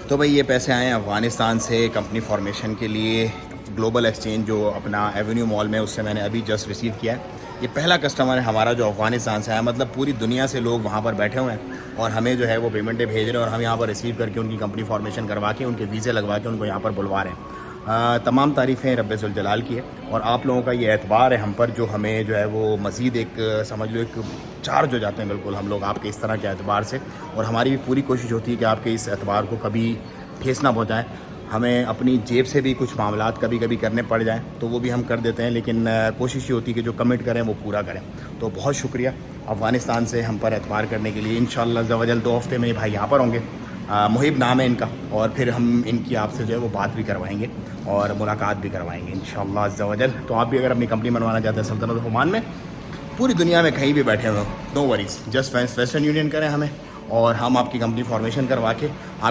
تو بھائی یہ پیسے آئے ہیں افغانستان سے کمپنی فارمیشن کے لیے. گلوبل ایکسچینج جو اپنا ایونیو مال میں، اس سے میں نے ابھی جسٹ ریسیو کیا ہے. یہ پہلا کسٹمر ہے ہمارا جو افغانستان سے آیا، مطلب پوری دنیا سے لوگ وہاں پر بیٹھے ہوئے ہیں اور ہمیں جو ہے وہ پیمنٹیں بھیج رہے ہیں اور ہم یہاں پر ریسیو کر کے ان کی کمپنی فارمیشن کروا کے ان کے ویزے لگوا کے ان کو یہاں پر بلوا رہے ہیں. تمام تعریفیں رب ذوالجلال کی ہے اور آپ لوگوں کا یہ اعتبار ہے ہم پر، جو ہمیں جو ہے وہ مزید ایک سمجھ لو ایک چارج ہو جاتے ہیں بالکل ہم لوگ آپ کے اس طرح کے اعتبار سے. اور ہماری بھی پوری کوشش ہوتی ہے کہ آپ کے اس اعتبار کو کبھی ٹھیس نہ پہنچائیں. ہمیں اپنی جیب سے بھی کچھ معاملات کبھی کبھی کرنے پڑ جائیں تو وہ بھی ہم کر دیتے ہیں، لیکن کوشش یہ ہوتی ہے کہ جو کمٹ کریں وہ پورا کریں. تو بہت شکریہ افغانستان سے ہم پر اعتبار کرنے کے لیے. انشاءاللہ عز و جل 2 ہفتے میں یہ بھائی یہاں پر ہوں گے. محب نام ہے ان کا، اور پھر ہم ان کی آپ سے جو ہے وہ بات بھی کروائیں گے اور ملاقات بھی کروائیں گے انشاءاللہ عز و جل. تو آپ بھی اگر اپنی کمپنی بنوانا چاہتے ہیں سلطنت عمان میں، پوری دنیا میں کہیں بھی بیٹھے ہوئے، no worries, just western union کریں ہمیں اور ہم آپ کی کمپنی فارمیشن کروا کے آپ